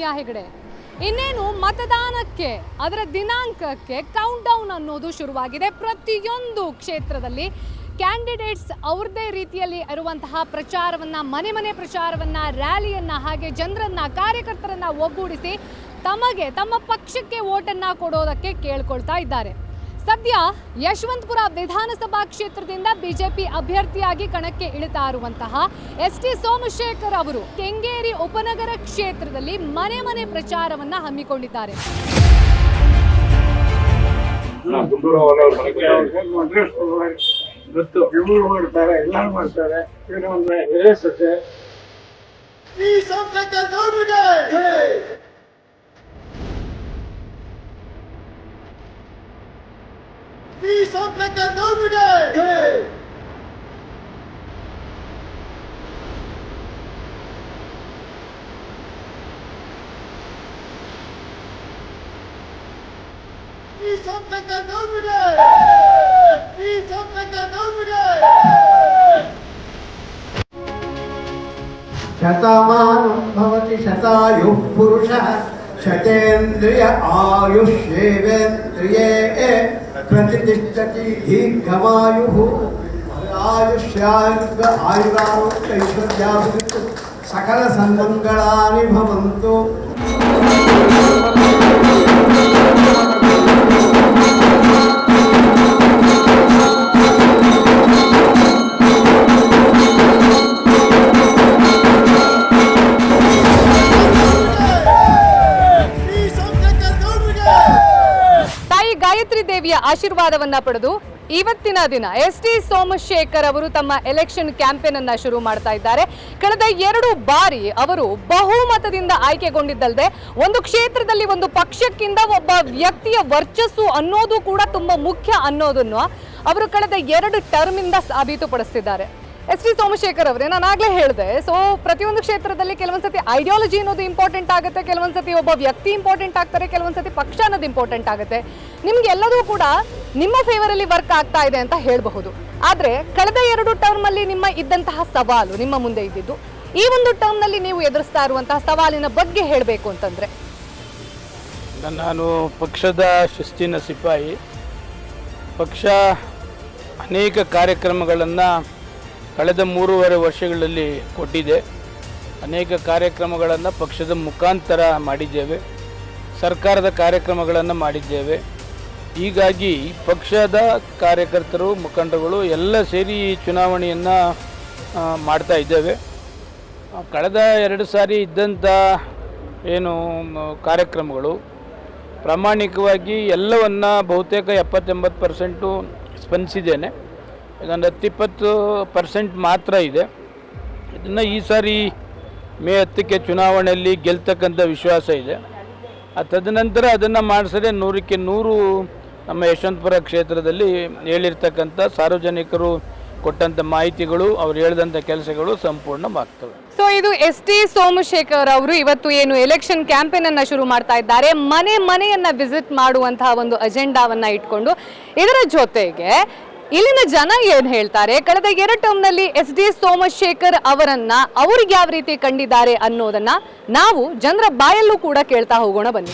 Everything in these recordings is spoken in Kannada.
ರಮ್ಯಾ ಹೆಗಡೆ. ಇನ್ನೇನು ಮತದಾನಕ್ಕೆ ಅದರ ದಿನಾಂಕಕ್ಕೆ ಕೌಂಟ್ ಡೌನ್ ಅನ್ನೋದು ಶುರುವಾಗಿದೆ. ಪ್ರತಿಯೊಂದು ಕ್ಷೇತ್ರದಲ್ಲಿ ಕ್ಯಾಂಡಿಡೇಟ್ಸ್ ಅವ್ರದ್ದೇ ರೀತಿಯಲ್ಲಿ ಇರುವಂತಹ ಪ್ರಚಾರವನ್ನು, ಮನೆ ಮನೆ ಪ್ರಚಾರವನ್ನು, ರ್ಯಾಲಿಯನ್ನು, ಹಾಗೆ ಜನರನ್ನು, ಕಾರ್ಯಕರ್ತರನ್ನು ಒಗ್ಗೂಡಿಸಿ ತಮ್ಮ ಪಕ್ಷಕ್ಕೆ ವೋಟನ್ನು ಕೊಡೋದಕ್ಕೆ ಕೇಳ್ಕೊಳ್ತಾ ಇದ್ದಾರೆ. ಸದ್ಯ ಯಶವಂತಪುರ ವಿಧಾನಸಭಾ ಕ್ಷೇತ್ರದಿಂದ ಬಿಜೆಪಿ ಅಭ್ಯರ್ಥಿಯಾಗಿ ಕಣಕ್ಕೆ ಇಳಿತಾ ಇರುವಂತಹ ಎಸ್.ಟಿ. ಸೋಮಶೇಖರ್ ಅವರು ಕೆಂಗೇರಿ ಉಪನಗರ ಕ್ಷೇತ್ರದಲ್ಲಿ ಮನೆ ಮನೆ ಪ್ರಚಾರವನ್ನ ಹಮ್ಮಿಕೊಂಡಿದ್ದಾರೆ. शतमानं भवति शतायुः पुरुषः शतेन्द्रिय आयुष्येवेन्द्रिये प्रतिष्ठति दीर्घमायुः आयुष्यायुर्ग आयुरारोग्यैश्वर्याभिवृद्धिः सकल सन्मङ्गलानि भवन्तु. ಗಾಯತ್ರಿ ದೇವಿಯ ಆಶೀರ್ವಾದವನ್ನ ಪಡೆದು ಇವತ್ತಿನ ದಿನ ಎಸ್.ಟಿ. ಸೋಮಶೇಖರ್ ಅವರು ತಮ್ಮ ಎಲೆಕ್ಷನ್ ಕ್ಯಾಂಪೇನ್ ಅನ್ನ ಶುರು ಮಾಡ್ತಾ ಇದ್ದಾರೆ. ಕಳೆದ 2 ಬಾರಿ ಅವರು ಬಹುಮತದಿಂದ ಆಯ್ಕೆಗೊಂಡಿದ್ದಲ್ಲದೆ ಒಂದು ಕ್ಷೇತ್ರದಲ್ಲಿ ಒಂದು ಪಕ್ಷಕ್ಕಿಂತ ಒಬ್ಬ ವ್ಯಕ್ತಿಯ ವರ್ಚಸ್ಸು ಅನ್ನೋದು ಕೂಡ ತುಂಬಾ ಮುಖ್ಯ ಅನ್ನೋದನ್ನು ಅವರು ಕಳೆದ 2 ಟರ್ಮ್ ಇಂದ ಸಾಬೀತುಪಡಿಸಿದ್ದಾರೆ. ಎಸ್.ಟಿ. ಸೋಮಶೇಖರ್ ಅವರೇ, ನಾನು ಆಗ್ಲೇ ಹೇಳಿದೆ, ಸೊ ಪ್ರತಿಯೊಂದು ಕ್ಷೇತ್ರದಲ್ಲಿ ಕೆಲವೊಂದ್ಸತಿ ಐಡಿಯಾಲಜಿ ಅನ್ನೋದು ಇಂಪಾರ್ಟೆಂಟ್ ಆಗುತ್ತೆ, ಕೆಲವೊಂದ್ಸತಿ ಒಬ್ಬ ವ್ಯಕ್ತಿ ಇಂಪಾರ್ಟೆಂಟ್ ಆಗ್ತಾರೆ, ಕೆಲವೊಂದ್ಸತಿ ಪಕ್ಷ ಅನ್ನೋದು ಇಂಪಾರ್ಟೆಂಟ್ ಆಗುತ್ತೆ. ನಿಮ್ಗೆ ಎಲ್ಲದೂ ಕೂಡ ನಿಮ್ಮ ಫೇವರ್ ಅಲ್ಲಿ ವರ್ಕ್ ಆಗ್ತಾ ಇದೆ ಅಂತ ಹೇಳಬಹುದು. ಆದ್ರೆ ಕಳೆದ 2 ಟರ್ಮ್ ಅಲ್ಲಿ ನಿಮ್ಮ ಇದ್ದಂತಹ ಸವಾಲು, ನಿಮ್ಮ ಮುಂದೆ ಇದ್ದಿದ್ದು, ಈ ಒಂದು ಟರ್ಮ್ ನಲ್ಲಿ ನೀವು ಎದುರಿಸ್ತಾ ಇರುವಂತಹ ಸವಾಲಿನ ಬಗ್ಗೆ ಹೇಳಬೇಕು ಅಂತಂದ್ರೆ, ನಾನು ಪಕ್ಷದ ಶಿಸ್ತಿನ ಸಿಪಾಯಿ. ಪಕ್ಷ ಅನೇಕ ಕಾರ್ಯಕ್ರಮಗಳನ್ನು ಕಳೆದ 3.5 ವರ್ಷಗಳಲ್ಲಿ ಕೊಟ್ಟಿದೆ. ಅನೇಕ ಕಾರ್ಯಕ್ರಮಗಳನ್ನು ಪಕ್ಷದ ಮುಖಾಂತರ ಮಾಡಿದ್ದೇವೆ, ಸರ್ಕಾರದ ಕಾರ್ಯಕ್ರಮಗಳನ್ನು ಮಾಡಿದ್ದೇವೆ. ಹೀಗಾಗಿ ಪಕ್ಷದ ಕಾರ್ಯಕರ್ತರು, ಮುಖಂಡರುಗಳು ಎಲ್ಲ ಸೇರಿ ಚುನಾವಣೆಯನ್ನು ಮಾಡ್ತಾ ಇದ್ದೇವೆ. ಕಳೆದ 2 ಸಾರಿ ಇದ್ದಂಥ ಏನು ಕಾರ್ಯಕ್ರಮಗಳು ಪ್ರಾಮಾಣಿಕವಾಗಿ ಎಲ್ಲವನ್ನು ಬಹುತೇಕ 70-80% ಸ್ಪಂದಿಸಿದ್ದೇನೆ. ಇದೊಂದು 10-20% ಮಾತ್ರ ಇದೆ. ಇದನ್ನು ಈ ಸಾರಿ ಮೇ 10ಕ್ಕೆ ಚುನಾವಣೆಯಲ್ಲಿ ಗೆಲ್ತಕ್ಕಂಥ ವಿಶ್ವಾಸ ಇದೆ. ತದನಂತರ ಅದನ್ನು ಮಾಡಿಸಿದ್ರೆ 100ಕ್ಕೆ 100 ನಮ್ಮ ಯಶವಂತಪುರ ಕ್ಷೇತ್ರದಲ್ಲಿ ಹೇಳಿರ್ತಕ್ಕಂಥ ಸಾರ್ವಜನಿಕರು ಕೊಟ್ಟಂಥ ಮಾಹಿತಿಗಳು, ಅವ್ರು ಹೇಳಿದಂಥ ಕೆಲಸಗಳು ಸಂಪೂರ್ಣವಾಗ್ತವೆ. ಸೊ ಇದು ಎಸ್.ಟಿ. ಸೋಮಶೇಖರ್ ಅವರು ಇವತ್ತು ಏನು ಎಲೆಕ್ಷನ್ ಕ್ಯಾಂಪೇನ್ ಅನ್ನ ಶುರು ಮಾಡ್ತಾ ಇದ್ದಾರೆ, ಮನೆ ಮನೆಯನ್ನ ವಿಸಿಟ್ ಮಾಡುವಂತಹ ಒಂದು ಅಜೆಂಡಾವನ್ನ ಇಟ್ಕೊಂಡು. ಇದರ ಜೊತೆಗೆ ಇಲ್ಲಿನ ಜನ ಏನ್ ಹೇಳ್ತಾರೆ, ಕಳೆದ 2 ಟರ್ಮ್ನಲ್ಲಿ ಎಸ್.ಡಿ. ಸೋಮಶೇಖರ್ ಅವರನ್ನ ಅವ್ರಿಗೆ ಯಾವ ರೀತಿ ಕಂಡಿದ್ದಾರೆ ಅನ್ನೋದನ್ನ ನಾವು ಜನರ ಬಾಯಲ್ಲೂ ಕೂಡ ಕೇಳ್ತಾ ಹೋಗೋಣ ಬನ್ನಿ.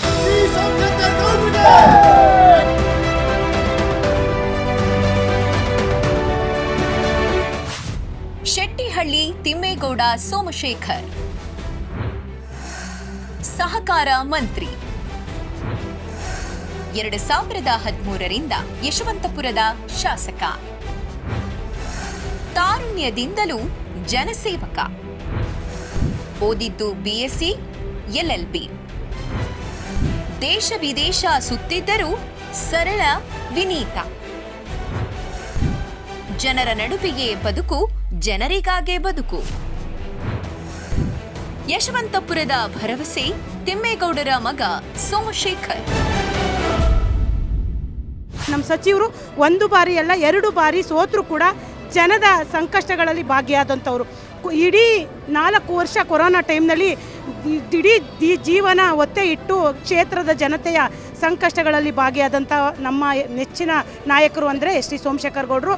ಶೆಟ್ಟಿಹಳ್ಳಿ ತಿಮ್ಮೇಗೌಡ ಸೋಮಶೇಖರ್, ಸಹಕಾರ ಮಂತ್ರಿ, 2013ರಿಂದ ಯಶವಂತಪುರದ ಶಾಸಕ, ತಾರುಣ್ಯದಿಂದಲೂ ಜನಸೇವಕ, ಓದಿದ್ದು BSc LLB, ದೇಶ ವಿದೇಶ ಸುತ್ತಿದ್ದರೂ ಸರಳ ವಿನೀತ, ಜನರ ನಡುವೆಯೇ ಬದುಕು, ಜನರಿಗಾಗೇ ಬದುಕು, ಯಶವಂತಪುರದ ಭರವಸೆ ತಿಮ್ಮೇಗೌಡರ ಮಗ ಸೋಮಶೇಖರ್. ನಮ್ಮ ಸಚಿವರು 1 ಬಾರಿ ಅಲ್ಲ 2 ಬಾರಿ ಸೋತರೂ ಕೂಡ ಜನದ ಸಂಕಷ್ಟಗಳಲ್ಲಿ ಭಾಗಿಯಾದಂಥವ್ರು. ಇಡೀ 4 ವರ್ಷ ಕೊರೋನಾ ಟೈಮ್ನಲ್ಲಿ ಇಡೀ ಜೀವನ ಒತ್ತೆ ಇಟ್ಟು ಕ್ಷೇತ್ರದ ಜನತೆಯ ಸಂಕಷ್ಟಗಳಲ್ಲಿ ಭಾಗಿಯಾದಂಥ ನಮ್ಮ ನೆಚ್ಚಿನ ನಾಯಕರು ಅಂದರೆ ಎಸ್.ಟಿ. ಸೋಮಶೇಖರ್ ಗೌಡರು.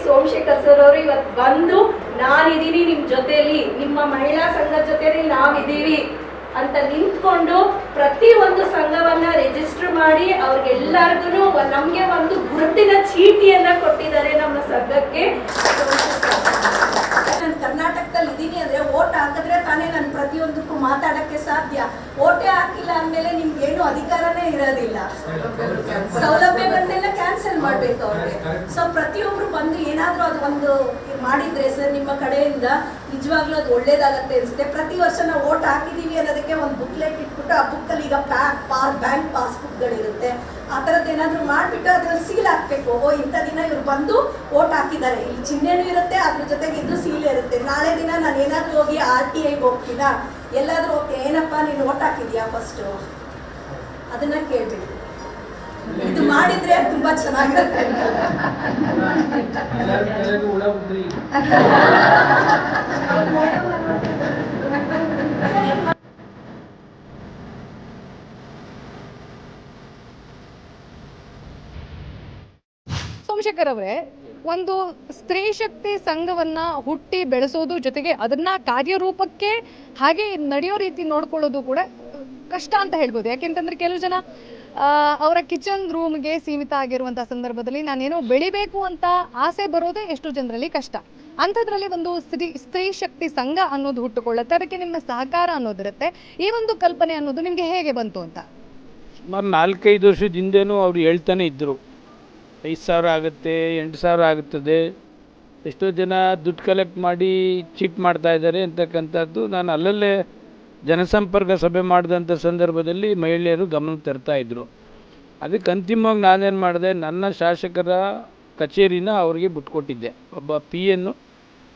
ಸೋಮಶೇಖರ್ ಸರ್ ಅವರು ಇವತ್ತು ಬಂದು ನಾನಿದ್ದೀನಿ ನಿಮ್ಮ ಜೊತೆಯಲ್ಲಿ, ನಿಮ್ಮ ಮಹಿಳಾ ಸಂಘದ ಜೊತೆಯಲ್ಲಿ ನಾವಿದ್ದೀವಿ ಅಂತ ನಿಂತ್ಕೊಂಡು ಪ್ರತಿ ಒಂದು ಸಂಘವನ್ನ ರಿಜಿಸ್ಟರ್ ಮಾಡಿ ಅವ್ರಿಗೆಲ್ಲರಿಗೂ ನಮ್ಗೆ ಒಂದು ಗುರುತಿನ ಚೀಟಿಯನ್ನ ಕೊಟ್ಟಿದ್ದಾರೆ ನಮ್ಮ ಸಂಘಕ್ಕೆ. ನಾನು ಕರ್ನಾಟಕದಲ್ಲಿ ಇದ್ದೀನಿ ಅಂದ್ರೆ ಓಟ್ ಹಾಕಿದ್ರೆ ತಾನೇ ನಾನು ಪ್ರತಿಯೊಂದಕ್ಕೂ ಮಾತಾಡಕ್ಕೆ ಸಾಧ್ಯ. ಓಟೇ ಹಾಕಿಲ್ಲ ಅಂದಮೇಲೆ ನಿಮ್ಗೆ ಏನು ಅಧಿಕಾರನೇ ಇರೋದಿಲ್ಲ, ಸೌಲಭ್ಯಗಳನ್ನೆಲ್ಲ ಕ್ಯಾನ್ಸಲ್ ಮಾಡ್ಬೇಕು ಅವ್ರಿಗೆ. ಸೊ ಪ್ರತಿಯೊಬ್ರು ಬಂದು ಏನಾದ್ರೂ ಅದು ಒಂದು ಮಾಡಿದ್ರೆ ಸರ್ ನಿಮ್ಮ ಕಡೆಯಿಂದ ನಿಜವಾಗ್ಲೂ ಅದು ಒಳ್ಳೇದಾಗತ್ತೆ ಅನ್ಸುತ್ತೆ. ಪ್ರತಿ ವರ್ಷ ನಾವು ಓಟ್ ಹಾಕಿದೀವಿ ಅನ್ನೋದಕ್ಕೆ ಒಂದು ಬುಕ್ಲೆಟ್ ಇಟ್ಬಿಟ್ಟು ಆ ಬುಕ್ಕಲ್ಲಿ ಈಗ ಬ್ಯಾಂಕ್ ಪಾಸ್ಬುಕ್ಗಳಿರುತ್ತೆ, ಆ ಥರದ್ದು ಏನಾದರೂ ಮಾಡಿಬಿಟ್ಟು ಅದ್ರಲ್ಲಿ ಸೀಲ್ ಹಾಕಬೇಕು. ಇಂಥ ದಿನ ಇವ್ರು ಬಂದು ಓಟ್ ಹಾಕಿದ್ದಾರೆ, ಇಲ್ಲಿ ಚಿಹ್ನೆನೂ ಇರುತ್ತೆ, ಅದ್ರ ಜೊತೆಗೆ ಇದು ಸೀಲ್ ಇರುತ್ತೆ. ನಾಳೆ ದಿನ ನಾನು ಏನಾದರೂ ಹೋಗಿ RTIಗೆ ಹೋಗ್ತೀನಾ, ಎಲ್ಲಾದರೂ ಹೋಗ್ತೀನಿ, ಏನಪ್ಪ ನೀನು ಓಟ್ ಹಾಕಿದ್ಯಾ ಫಸ್ಟು ಅದನ್ನ ಕೇಳಬೇಕು. ಇದು ಮಾಡಿದ್ರೆ ತುಂಬಾ ಚೆನ್ನಾಗಿರುತ್ತೆ. ಸೋಮಶೇಖರ್ ಅವರೇ, ಒಂದು ಸ್ತ್ರೀ ಶಕ್ತಿ ಸಂಘವನ್ನ ಹುಟ್ಟಿ ಬೆಳೆಸೋದು ಜೊತೆಗೆ ಅದನ್ನ ಕಾರ್ಯರೂಪಕ್ಕೆ ಹಾಗೆ ನಡೆಯೋ ರೀತಿ ನೋಡ್ಕೊಳ್ಳೋದು ಕೂಡ ಕಷ್ಟ ಅಂತ ಹೇಳ್ಬೋದು. ಯಾಕೆಂತಂದ್ರೆ ಕೆಲವು ಜನ ಅವರ ಕಿಚನ್ ರೂಮ್ಗೆ ಸೀಮಿತ ಆಗಿರುವಂತಹ ಸಂದರ್ಭದಲ್ಲಿ ನಾನೇನೋ ಬೆಳಿಬೇಕು ಅಂತ ಆಸೆ ಬರೋದೇ ಎಷ್ಟು ಜನರಲ್ಲಿ ಕಷ್ಟ. ಅಂಥದ್ರಲ್ಲಿ ಒಂದು ಸ್ತ್ರೀ ಶಕ್ತಿ ಸಂಘ ಅನ್ನೋದು ಹುಟ್ಟುಕೊಳ್ಳುತ್ತೆ, ಅದಕ್ಕೆ ನಿಮ್ಮ ಸಹಕಾರ ಅನ್ನೋದಿರುತ್ತೆ. ಈ ಒಂದು ಕಲ್ಪನೆ ಅನ್ನೋದು ನಿಮಗೆ ಹೇಗೆ ಬಂತು ಅಂತ? ಸುಮಾರು 4-5 ವರ್ಷದ ಹಿಂದೆನೂ ಅವ್ರು ಹೇಳ್ತಾನೆ ಇದ್ದರು, 5,000 ಆಗುತ್ತೆ, 8,000 ಆಗುತ್ತದೆ, ಎಷ್ಟೋ ಜನ ದುಡ್ಡು ಕಲೆಕ್ಟ್ ಮಾಡಿ ಚೀಟ್ ಮಾಡ್ತಾ ಇದ್ದಾರೆ ಅಂತಕ್ಕಂಥದ್ದು ನಾನು ಅಲ್ಲಲ್ಲೇ ಜನಸಂಪರ್ಕ ಸಭೆ ಮಾಡಿದಂಥ ಸಂದರ್ಭದಲ್ಲಿ ಮಹಿಳೆಯರು ಗಮನ ತರ್ತಾಯಿದ್ರು. ಅದಕ್ಕೆ ಅಂತಿಮವಾಗಿ ನಾನೇನು ಮಾಡಿದೆ, ನನ್ನ ಶಾಸಕರ ಕಚೇರಿನ ಅವರಿಗೆ ಬಿಟ್ಕೊಟ್ಟಿದ್ದೆ. ಒಬ್ಬ PN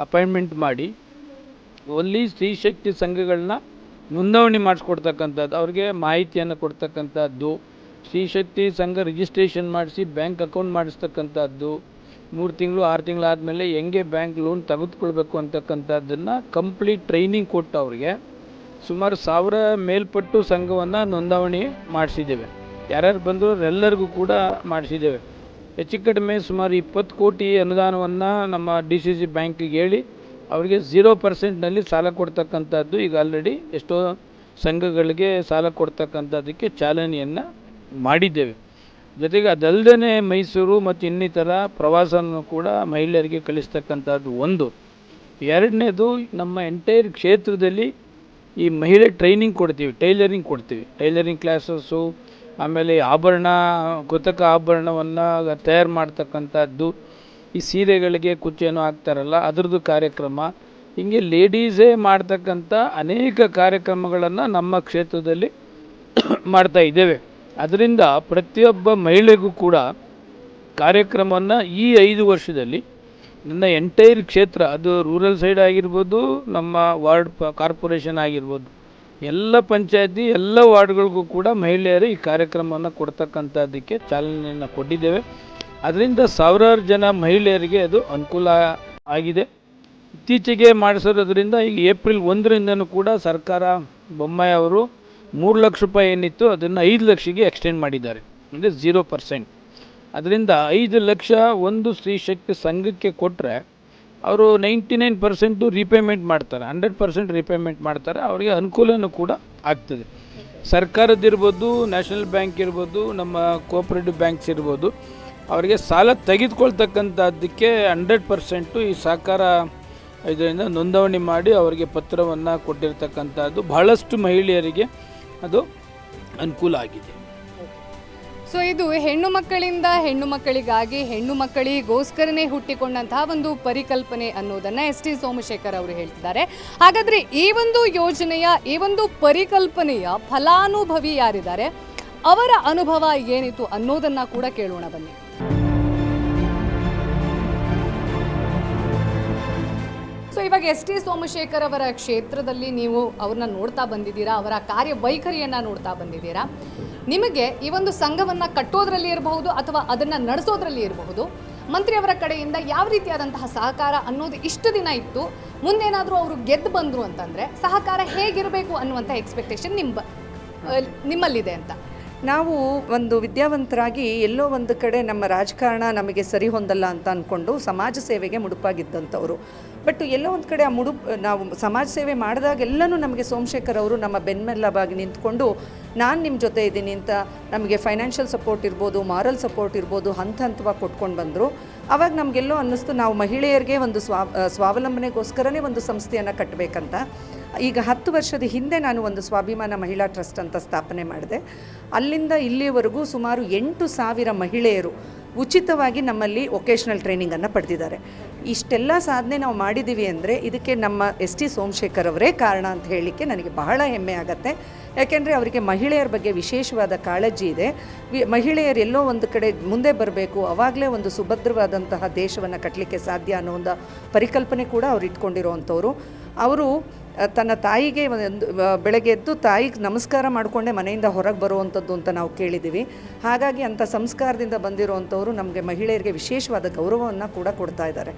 ಅಪಾಯಿಂಟ್ಮೆಂಟ್ ಮಾಡಿ ಓನ್ಲಿ ಸ್ತ್ರೀ ಶಕ್ತಿ ಸಂಘಗಳನ್ನ ನೋಂದಣಿ ಮಾಡಿಸ್ಕೊಡ್ತಕ್ಕಂಥದ್ದು, ಅವ್ರಿಗೆ ಮಾಹಿತಿಯನ್ನು ಕೊಡ್ತಕ್ಕಂಥದ್ದು, ಸ್ತ್ರೀ ಶಕ್ತಿ ಸಂಘ ರಿಜಿಸ್ಟ್ರೇಷನ್ ಮಾಡಿಸಿ ಬ್ಯಾಂಕ್ ಅಕೌಂಟ್ ಮಾಡಿಸ್ತಕ್ಕಂಥದ್ದು, 3 ತಿಂಗಳು 6 ತಿಂಗಳು ಆದಮೇಲೆ ಹೆಂಗೆ ಬ್ಯಾಂಕ್ ಲೋನ್ ತೆಗೆದುಕೊಳ್ಬೇಕು ಅಂತಕ್ಕಂಥದ್ದನ್ನು ಕಂಪ್ಲೀಟ್ ಟ್ರೈನಿಂಗ್ ಕೊಟ್ಟು ಅವರಿಗೆ ಸುಮಾರು 1000 ಮೇಲ್ಪಟ್ಟು ಸಂಘವನ್ನು ನೋಂದಣಿ ಮಾಡಿಸಿದ್ದೇವೆ. ಯಾರ್ಯಾರು ಬಂದರೂ ಎಲ್ಲರಿಗೂ ಕೂಡ ಮಾಡಿಸಿದ್ದೇವೆ. ಹೆಚ್ಚು ಕಡಿಮೆ ಸುಮಾರು 20 ಕೋಟಿ ಅನುದಾನವನ್ನು ನಮ್ಮ DCC ಬ್ಯಾಂಕಿಗೆ ಹೇಳಿ ಅವರಿಗೆ 0% ಸಾಲ ಕೊಡ್ತಕ್ಕಂಥದ್ದು ಈಗ ಆಲ್ರೆಡಿ ಎಷ್ಟೋ ಸಂಘಗಳಿಗೆ ಸಾಲ ಕೊಡ್ತಕ್ಕಂಥದ್ದಕ್ಕೆ ಚಾಲನೆಯನ್ನು ಮಾಡಿದ್ದೇವೆ. ಜೊತೆಗೆ ಅದಲ್ಲದೆ ಮೈಸೂರು ಮತ್ತು ಇನ್ನಿತರ ಪ್ರವಾಸನೂ ಕೂಡ ಮಹಿಳೆಯರಿಗೆ ಕಳಿಸ್ತಕ್ಕಂಥದ್ದು ಒಂದು. ಎರಡನೇದು, ನಮ್ಮ ಎಂಟೈರ್ ಕ್ಷೇತ್ರದಲ್ಲಿ ಈ ಮಹಿಳೆ ಟ್ರೈನಿಂಗ್ ಕೊಡ್ತೀವಿ, ಟೈಲರಿಂಗ್ ಕ್ಲಾಸಸ್ಸು, ಆಮೇಲೆ ಕೃತಕ ಆಭರಣವನ್ನು ತಯಾರು ಮಾಡ್ತಕ್ಕಂಥದ್ದು, ಈ ಸೀರೆಗಳಿಗೆ ಕುಚ್ಚೇನೋ ಹಾಕ್ತಾರಲ್ಲ ಅದರದ್ದು ಕಾರ್ಯಕ್ರಮ, ಹೀಗೆ ಲೇಡೀಸೇ ಮಾಡ್ತಕ್ಕಂಥ ಅನೇಕ ಕಾರ್ಯಕ್ರಮಗಳನ್ನು ನಮ್ಮ ಕ್ಷೇತ್ರದಲ್ಲಿ ಮಾಡ್ತಾ ಇದ್ದೇವೆ. ಅದರಿಂದ ಪ್ರತಿಯೊಬ್ಬ ಮಹಿಳೆಗೂ ಕೂಡ ಕಾರ್ಯಕ್ರಮವನ್ನು ಈ 5 ವರ್ಷದಲ್ಲಿ ನನ್ನ ಎಂಟೈರ್ ಕ್ಷೇತ್ರ, ಅದು ರೂರಲ್ ಸೈಡ್ ಆಗಿರ್ಬೋದು, ನಮ್ಮ ವಾರ್ಡ್ ಕಾರ್ಪೊರೇಷನ್ ಆಗಿರ್ಬೋದು, ಎಲ್ಲ ಪಂಚಾಯತಿ ಎಲ್ಲ ವಾರ್ಡ್ಗಳಿಗೂ ಕೂಡ ಮಹಿಳೆಯರು ಈ ಕಾರ್ಯಕ್ರಮವನ್ನು ಕೊಡ್ತಕ್ಕಂಥದ್ದಕ್ಕೆ ಚಾಲನೆಯನ್ನು ಕೊಟ್ಟಿದ್ದೇವೆ. ಅದರಿಂದ ಸಾವಿರಾರು ಜನ ಮಹಿಳೆಯರಿಗೆ ಅದು ಅನುಕೂಲ ಆಗಿದೆ. ಇತ್ತೀಚೆಗೆ ಮಾಡಿಸೋದ್ರಿಂದ ಈಗ ಏಪ್ರಿಲ್ 1ರಿಂದನೂ ಕೂಡ ಸರ್ಕಾರ ಬೊಮ್ಮಾಯಿ ಅವರು 3 ಲಕ್ಷ ರೂಪಾಯಿ ಏನಿತ್ತು ಅದನ್ನು 5 ಲಕ್ಷಕ್ಕೆ ಎಕ್ಸ್ಟೆಂಡ್ ಮಾಡಿದ್ದಾರೆ, ಅಂದರೆ 0%. ಅದರಿಂದ 5 ಲಕ್ಷ ಒಂದು ಸ್ತ್ರೀ ಶಕ್ತಿ ಸಂಘಕ್ಕೆ ಕೊಟ್ಟರೆ ಅವರು 99% ರೀಪೇಮೆಂಟ್ ಮಾಡ್ತಾರೆ, 100% ರೀಪೇಮೆಂಟ್ ಮಾಡ್ತಾರೆ. ಅವರಿಗೆ ಅನುಕೂಲನೂ ಕೂಡ ಆಗ್ತದೆ. ಸರ್ಕಾರದ್ದಿರ್ಬೋದು, ನ್ಯಾಷನಲ್ ಬ್ಯಾಂಕ್ ಇರ್ಬೋದು, ನಮ್ಮ ಕೋಆಪರೇಟಿವ್ ಬ್ಯಾಂಕ್ಸ್ ಇರ್ಬೋದು, ಅವರಿಗೆ ಸಾಲ ತೆಗೆದುಕೊಳ್ತಕ್ಕಂಥದ್ದಕ್ಕೆ 100% ಈ ಸಹಕಾರ ಇದರಿಂದ ನೋಂದಣಿ ಮಾಡಿ ಅವರಿಗೆ ಪತ್ರವನ್ನು ಕೊಟ್ಟಿರ್ತಕ್ಕಂಥದ್ದು ಬಹಳಷ್ಟು ಮಹಿಳೆಯರಿಗೆ ಅದು ಅನುಕೂಲ ಆಗಿದೆ. ಸೊ ಇದು ಹೆಣ್ಣು ಮಕ್ಕಳಿಂದ ಹೆಣ್ಣು ಮಕ್ಕಳಿಗಾಗಿ, ಹೆಣ್ಣು ಮಕ್ಕಳಿಗೋಸ್ಕರನೇ ಹುಟ್ಟಿಕೊಂಡಂತಹ ಒಂದು ಪರಿಕಲ್ಪನೆ ಅನ್ನೋದನ್ನು ST ಸೋಮಶೇಖರ್ ಅವರು ಹೇಳ್ತಿದ್ದಾರೆ. ಹಾಗಾದರೆ ಈ ಒಂದು ಯೋಜನೆಯ, ಈ ಒಂದು ಪರಿಕಲ್ಪನೆಯ ಫಲಾನುಭವಿ ಯಾರಿದ್ದಾರೆ, ಅವರ ಅನುಭವ ಏನಿತ್ತು ಅನ್ನೋದನ್ನು ಕೂಡ ಕೇಳೋಣ ಬನ್ನಿ. ಸೊ ಇವಾಗ ST ಸೋಮಶೇಖರ್ ಅವರ ಕ್ಷೇತ್ರದಲ್ಲಿ ನೀವು ಅವ್ರನ್ನ ನೋಡ್ತಾ ಬಂದಿದ್ದೀರಾ, ಅವರ ಕಾರ್ಯವೈಖರಿಯನ್ನು ನೋಡ್ತಾ ಬಂದಿದ್ದೀರಾ. ನಿಮಗೆ ಈ ಒಂದು ಸಂಘವನ್ನು ಕಟ್ಟೋದ್ರಲ್ಲಿ ಇರಬಹುದು ಅಥವಾ ಅದನ್ನು ನಡೆಸೋದ್ರಲ್ಲಿ ಇರಬಹುದು, ಮಂತ್ರಿಯವರ ಕಡೆಯಿಂದ ಯಾವ ರೀತಿಯಾದಂತಹ ಸಹಕಾರ ಅನ್ನೋದು ಇಷ್ಟು ದಿನ ಇತ್ತು, ಮುಂದೇನಾದರೂ ಅವರು ಗೆದ್ದು ಬಂದರು ಅಂತಂದರೆ ಸಹಕಾರ ಹೇಗಿರಬೇಕು ಅನ್ನುವಂಥ ಎಕ್ಸ್ಪೆಕ್ಟೇಷನ್ ನಿಮ್ಮಲ್ಲಿದೆ ಅಂತ? ನಾವು ಒಂದು ವಿದ್ಯಾವಂತರಾಗಿ ಎಲ್ಲೋ ಒಂದು ಕಡೆ ನಮ್ಮ ರಾಜಕಾರಣ ನಮಗೆ ಸರಿ ಹೊಂದಲ್ಲ ಅಂತ ಅಂದ್ಕೊಂಡು ಸಮಾಜ ಸೇವೆಗೆ ಮುಡುಪಾಗಿದ್ದಂಥವ್ರು. ಬಟ್ ಎಲ್ಲೋ ಒಂದು ಕಡೆ ಆ ನಾವು ಸಮಾಜ ಸೇವೆ ಮಾಡಿದಾಗೆಲ್ಲನೂ ನಮಗೆ ಸೋಮಶೇಖರ್ ಅವರು ನಮ್ಮ ಬೆನ್ನೆಲುಬಾಗಿ ನಿಂತ್ಕೊಂಡು ನಾನು ನಿಮ್ಮ ಜೊತೆ ಇದ್ದೀನಿ ಅಂತ ನಮಗೆ ಫೈನಾನ್ಷಿಯಲ್ ಸಪೋರ್ಟ್ ಇರ್ಬೋದು, ಮಾರಲ್ ಸಪೋರ್ಟ್ ಇರ್ಬೋದು, ಹಂತವಾಗಿ ಕೊಟ್ಕೊಂಡು ಬಂದರು. ಆವಾಗ ನಮಗೆಲ್ಲೋ ಅನ್ನಿಸ್ತು ನಾವು ಮಹಿಳೆಯರಿಗೆ ಒಂದು ಸ್ವಾವಲಂಬನೆಗೋಸ್ಕರನೇ ಒಂದು ಸಂಸ್ಥೆಯನ್ನು ಕಟ್ಟಬೇಕಂತ. ಈಗ 10 ವರ್ಷದ ಹಿಂದೆ ನಾನು ಒಂದು ಸ್ವಾಭಿಮಾನ ಮಹಿಳಾ ಟ್ರಸ್ಟ್ ಅಂತ ಸ್ಥಾಪನೆ ಮಾಡಿದೆ. ಅಲ್ಲಿಂದ ಇಲ್ಲಿಯವರೆಗೂ ಸುಮಾರು 8,000 ಮಹಿಳೆಯರು ಉಚಿತವಾಗಿ ನಮ್ಮಲ್ಲಿ ವೊಕೇಶ್ನಲ್ ಟ್ರೈನಿಂಗನ್ನು ಪಡೆದಿದ್ದಾರೆ. ಇಷ್ಟೆಲ್ಲ ಸಾಧನೆ ನಾವು ಮಾಡಿದ್ದೀವಿ ಅಂದರೆ ಇದಕ್ಕೆ ನಮ್ಮ ST ಸೋಮಶೇಖರ್ ಅವರೇ ಕಾರಣ ಅಂತ ಹೇಳಲಿಕ್ಕೆ ನನಗೆ ಬಹಳ ಹೆಮ್ಮೆ ಆಗುತ್ತೆ. ಯಾಕೆಂದರೆ ಅವರಿಗೆ ಮಹಿಳೆಯರ ಬಗ್ಗೆ ವಿಶೇಷವಾದ ಕಾಳಜಿ ಇದೆ. ಮಹಿಳೆಯರು ಎಲ್ಲೋ ಒಂದು ಕಡೆ ಮುಂದೆ ಬರಬೇಕು, ಆವಾಗಲೇ ಒಂದು ಸುಭದ್ರವಾದಂತಹ ದೇಶವನ್ನು ಕಟ್ಟಲಿಕ್ಕೆ ಸಾಧ್ಯ ಅನ್ನೋ ಒಂದು ಪರಿಕಲ್ಪನೆ ಕೂಡ ಅವ್ರು ಇಟ್ಕೊಂಡಿರೋವಂಥವ್ರು. ಅವರು ತನ್ನ ತಾಯಿಗೆ ಬೆಳಗ್ಗೆ ಎದ್ದು ತಾಯಿಗೆ ನಮಸ್ಕಾರ ಮಾಡಿಕೊಂಡೇ ಮನೆಯಿಂದ ಹೊರಗೆ ಬರುವಂಥದ್ದು ಅಂತ ನಾವು ಕೇಳಿದ್ದೀವಿ. ಹಾಗಾಗಿ ಅಂಥ ಸಂಸ್ಕಾರದಿಂದ ಬಂದಿರುವಂಥವ್ರು ನಮಗೆ ಮಹಿಳೆಯರಿಗೆ ವಿಶೇಷವಾದ ಗೌರವವನ್ನು ಕೂಡ ಕೊಡ್ತಾ ಇದ್ದಾರೆ.